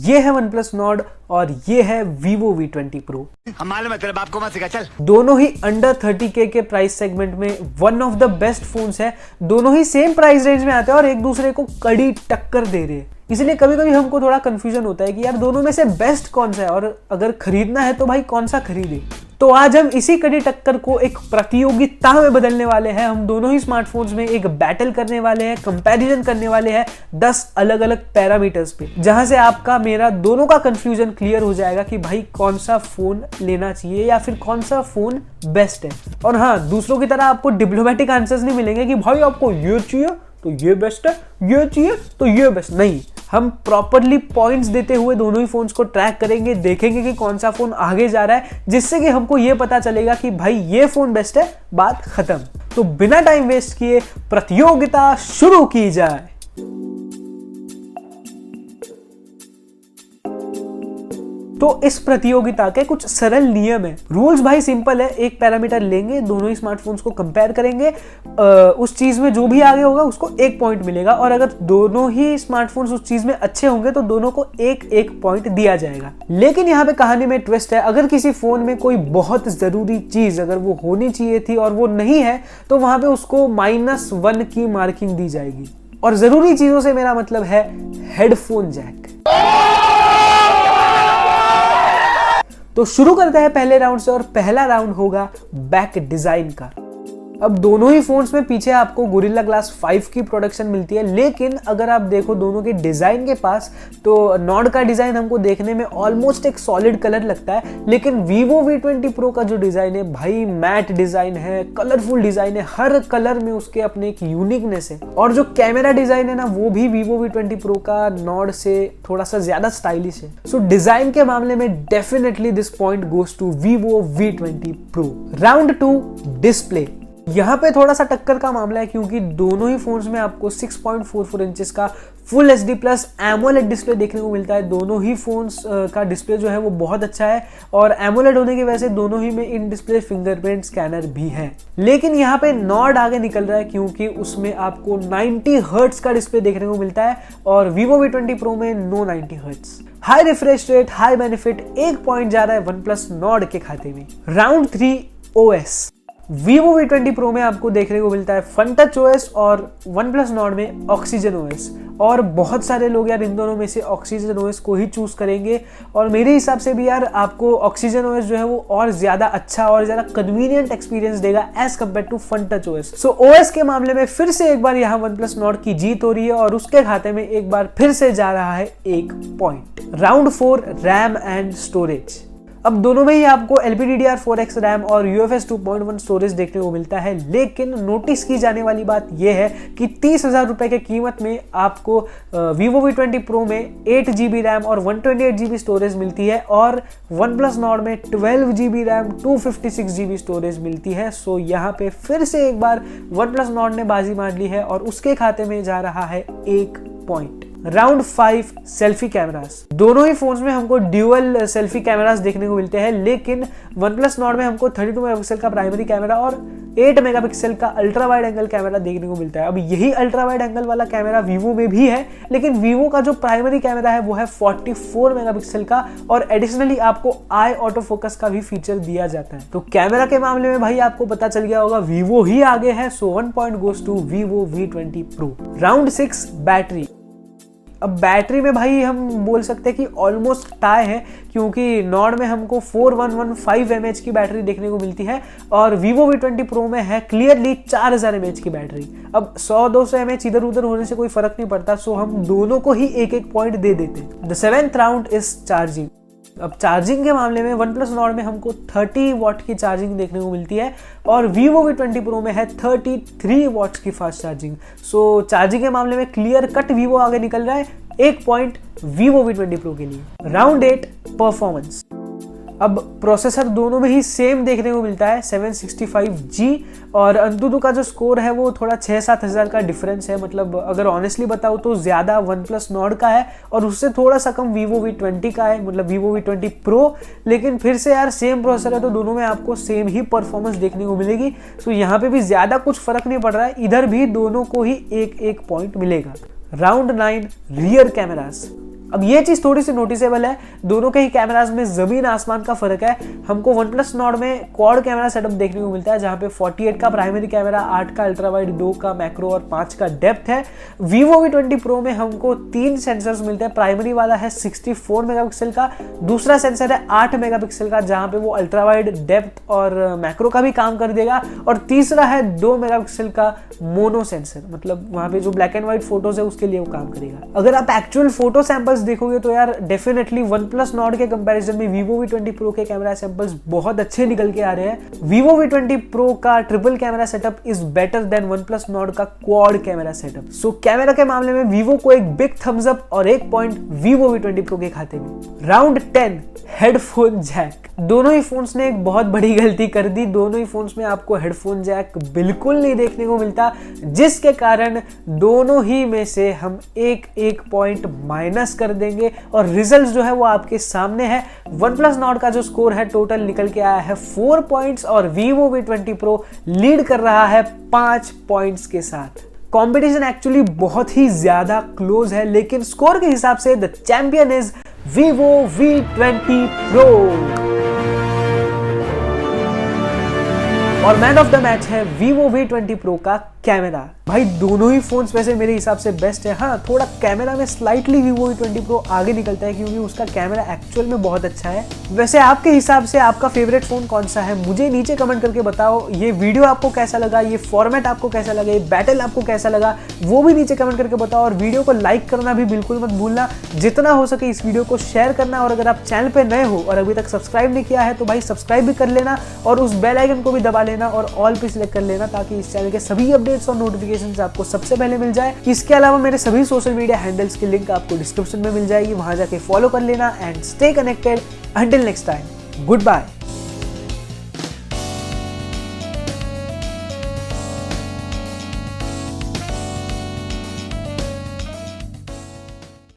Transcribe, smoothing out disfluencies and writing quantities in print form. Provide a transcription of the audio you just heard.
ये है OnePlus Nord और ये है Vivo V20 Pro। मालूम है तेरे बाप को मत सिखा, चल। दोनों ही अंडर 30K के प्राइस सेगमेंट में one of the best phones है। दोनों ही सेम प्राइस रेंज में आते हैं और एक दूसरे को कड़ी टक्कर दे रहे हैं। इसलिए कभी कभी हमको थोड़ा कंफ्यूजन होता है कि यार दोनों में से बेस्ट कौन सा है और अगर खरीदना है तो भाई कौन सा खरीदे। तो आज हम इसी कड़ी टक्कर को एक प्रतियोगिता में बदलने वाले हैं। हम दोनों ही स्मार्टफोन्स में एक बैटल करने वाले हैं, कंपैरिजन करने वाले हैं 10 अलग अलग पैरामीटर्स पे, जहां से आपका मेरा दोनों का कंफ्यूजन क्लियर हो जाएगा कि भाई कौन सा फोन लेना चाहिए या फिर कौन सा फोन बेस्ट है। और हाँ, दूसरों की तरह आपको डिप्लोमेटिक आंसर्स नहीं मिलेंगे कि भाई आपको ये चाहिए तो ये बेस्ट है, ये चाहिए तो ये बेस्ट नहीं। हम प्रॉपरली पॉइंट्स देते हुए दोनों ही फोन्स को ट्रैक करेंगे, देखेंगे कि कौन सा फोन आगे जा रहा है, जिससे कि हमको ये पता चलेगा कि भाई ये फोन बेस्ट है, बात खत्म। तो बिना टाइम वेस्ट किए प्रतियोगिता शुरू की जाए। तो इस प्रतियोगिता के कुछ सरल नियम है। रूल्स भाई सिंपल है, एक पैरामीटर लेंगे, दोनों ही स्मार्टफोन्स को कंपेयर करेंगे, उस चीज में जो भी आगे होगा उसको 1 पॉइंट मिलेगा और अगर दोनों ही स्मार्टफोन्स उस चीज में अच्छे होंगे तो दोनों को 1-1 पॉइंट दिया जाएगा। लेकिन यहाँ पे कहानी में ट्विस्ट है, अगर किसी फोन में कोई बहुत जरूरी चीज अगर वो होनी चाहिए थी और वो नहीं है तो वहां पे उसको -1 की मार्किंग दी जाएगी। और जरूरी चीजों से मेरा मतलब है हेडफोन जैक। तो शुरू करते हैं पहले राउंड से और पहला राउंड होगा बैक डिजाइन का। अब दोनों ही फोन्स में पीछे आपको गोरिल्ला ग्लास 5 की प्रोडक्शन मिलती है, लेकिन अगर आप देखो दोनों के डिजाइन के पास तो नॉर्ड का डिजाइन हमको देखने में ऑलमोस्ट एक सॉलिड कलर लगता है, लेकिन Vivo V20 Pro का जो डिजाइन है भाई मैट डिजाइन है, कलरफुल डिजाइन है, हर कलर में उसके अपने एक यूनिकनेस है। और जो कैमरा डिजाइन है ना वो भी Vivo V20 Pro का नॉर्ड से थोड़ा सा ज्यादा स्टाइलिश है। सो डिजाइन के मामले में definitely this point goes to Vivo V20 Pro। Round 2 display. यहाँ पे थोड़ा सा टक्कर का मामला है क्योंकि दोनों ही फोन्स में आपको 6.44 इंचेस का full HD plus AMOLED display देखने को मिलता है। दोनों ही फोन्स का डिस्प्ले जो है वो बहुत अच्छा है और एमोलेड होने की वजह से दोनों ही में इन डिस्प्ले फिंगरप्रिंट स्कैनर भी है। लेकिन यहाँ पे नॉर्ड आगे निकल रहा है क्योंकि उसमें आपको 90 हर्ट्ज का डिस्प्ले देखने को मिलता है और Vivo V20 Pro में no 90 hertz. High refresh rate, high benefit, 1 point जा रहा है OnePlus Nord के खाते में। Round 3 OS। Vivo V20 Pro में आपको देखने को मिलता है फन टच OS और OnePlus Nord में ऑक्सीजन OS। और बहुत सारे लोग यार इन दोनों में से ऑक्सीजन OS को ही चूज करेंगे और मेरे हिसाब से भी यार आपको ऑक्सीजन OS जो है वो और ज्यादा अच्छा और ज्यादा कन्वीनियंट एक्सपीरियंस देगा as compare to fun touch OS। So OS के मामले में फिर से एक बार यहाँ OnePlus Nord की जीत हो रही है और उसके खाते में एक बार फिर से जा रहा है 1 point. Round 4 RAM and storage. अब दोनों में ही आपको LPDDR4X रैम और UFS 2.1 स्टोरेज देखने को मिलता है, लेकिन नोटिस की जाने वाली बात यह है कि 30,000 रुपए के कीमत में आपको Vivo V20 Pro में 8 GB रैम और 128 GB स्टोरेज मिलती है और OnePlus Nord में 12 GB रैम 256 GB स्टोरेज मिलती है। सो यहाँ पे फिर से एक बार OnePlus Nord ने बाजी मार ली है और उसके खाते में जा रहा है 1 पॉइंट। Round 5 selfie cameras. दोनों ही फोन्स में हमको ड्यूअल सेल्फी कैमरास देखने को मिलते हैं, लेकिन OnePlus Nord में हमको 32 मेगापिक्सल का प्राइमरी कैमरा और 8 मेगापिक्सल का अल्ट्रा वाइड एंगल कैमरा देखने को मिलता है। अब यही अल्ट्रा वाइड एंगल वाला कैमरा Vivo में भी है, लेकिन Vivo का जो प्राइमरी कैमरा है वो है 44 मेगापिक्सल का और एडिशनली आपको आई ऑटो फोकस का भी फीचर दिया जाता है। तो कैमरा के मामले में भाई आपको पता चल गया होगा Vivo ही आगे है। So 1 point goes to Vivo V20 Pro। Round 6 battery. अब बैटरी में भाई हम बोल सकते हैं कि ऑलमोस्ट टाई है क्योंकि नॉर्ड में हमको 4115 mAh की बैटरी देखने को मिलती है और Vivo V20 Pro में है क्लियरली 4000 mAh की बैटरी। अब 100-200 mAh इधर उधर होने से कोई फर्क नहीं पड़ता, सो हम दोनों को ही 1-1 पॉइंट दे देते हैं। The 7th round is charging. अब चार्जिंग के मामले में OnePlus Nord में हमको 30 वॉट की चार्जिंग देखने को मिलती है और Vivo V20 Pro में है 33 वॉट्स की फास्ट चार्जिंग। सो चार्जिंग के मामले में क्लियर कट Vivo आगे निकल रहा है, 1 पॉइंट Vivo V20 Pro के लिए। Round 8 performance. अब प्रोसेसर दोनों में ही सेम देखने को मिलता है 765G और अंतुतु का जो स्कोर है वो थोड़ा 6-7 हज़ार का डिफरेंस है। मतलब अगर ऑनेस्टली बताऊँ तो ज़्यादा OnePlus Nord का है और उससे थोड़ा सा कम Vivo V20 का है, मतलब Vivo V20 Pro। लेकिन फिर से यार सेम प्रोसेसर है तो दोनों में आपको सेम ही परफॉर्मेंस देखने को मिलेगी। सो यहाँ पे भी ज़्यादा कुछ फर्क नहीं पड़ रहा है, इधर भी दोनों को ही 1-1 पॉइंट मिलेगा। Round 9 rear cameras. अब ये चीज थोड़ी सी नोटिसेबल है, दोनों के ही कैमराज में जमीन आसमान का फर्क है। हमको OnePlus Nord में क्वाड कैमरा सेटअप देखने को मिलता है, जहां पे 48 का प्राइमरी कैमरा, 8 का अल्ट्रा वाइड, 2 का मैक्रो और 5 का डेप्थ है। Vivo V20 Pro में हमको 3 सेंसर्स मिलते हैं। प्राइमरी वाला है 64 मेगापिक्सल का, दूसरा सेंसर है 8 मेगापिक्सल का, जहां पे वो अल्ट्रा वाइड, डेप्थ और मैक्रो का भी काम कर देगा, और तीसरा है 2 मेगापिक्सल का मोनो सेंसर, मतलब वहां पे जो ब्लैक एंड व्हाइट फोटोज है उसके लिए वो काम करेगा। अगर आप एक्चुअल फोटो सैंपल्स देखोगे तो यार डेफिनेटली OnePlus Nord के कंपैरिजन में Vivo V20 Pro के कैमरा सैंपल्स बहुत अच्छे निकल के आ रहे हैं। Vivo V20 Pro का triple camera setup is better than OnePlus Nord का quad camera setup. So camera के मामले में Vivo को एक बिग थम्स अप और 1 पॉइंट Vivo V20 Pro के खाते में। Round 10, headphone jack. दोनों ही फोन्स ने एक बहुत बड़ी गलती कर दी। दोनों ही फोन्स में आपको हेडफोन जैक बिल्कुल नहीं देखने को मिलता, जिसके कारण दोनों ही में से हम एक पॉइंट माइनस कर देंगे और रिजल्ट जो है वो आपके सामने है। OnePlus Nord का जो स्कोर है टोटल निकल के आया है 4 पॉइंट्स और Vivo V20 Pro लीड कर रहा है 5 पॉइंट्स के साथ। कॉम्पिटिशन एक्चुअली बहुत ही ज्यादा क्लोज है, लेकिन स्कोर के हिसाब से the champion is Vivo V20 Pro और मैन ऑफ द मैच है Vivo V20 Pro का कैमरा। भाई दोनों ही फोन्स वैसे मेरे हिसाब से बेस्ट है। हाँ, थोड़ा कैमरा में स्लाइटली Vivo V20 Pro आगे निकलता है क्योंकि उसका कैमरा एक्चुअल में बहुत अच्छा है। वैसे आपके हिसाब से आपका फेवरेट फोन कौन सा है, मुझे नीचे कमेंट करके बताओ। ये वीडियो आपको कैसा लगा, ये फॉर्मेट आपको कैसा लगा, ये बैटल आपको कैसा लगा, वो भी नीचे कमेंट करके बताओ। और वीडियो को लाइक करना भी बिल्कुल मत भूलना, जितना हो सके इस वीडियो को शेयर करना। और अगर आप चैनल पे नए हो और अभी तक सब्सक्राइब नहीं किया है तो भाई सब्सक्राइब भी कर लेना और उस बेल आइकन को भी दबा लेना और ऑल पे सिलेक्ट कर लेना, ताकि इस चैनल के सभी अपडेट्स और नोटिफिकेशन आपको सबसे पहले मिल जाए। इसके अलावा मेरे सभी सोशल मीडिया हैंडल्स की लिंक आपको डिस्क्रिप्शन में मिल जाएगी, वहां जाके फॉलो कर लेना and stay connected. Until next time, good bye.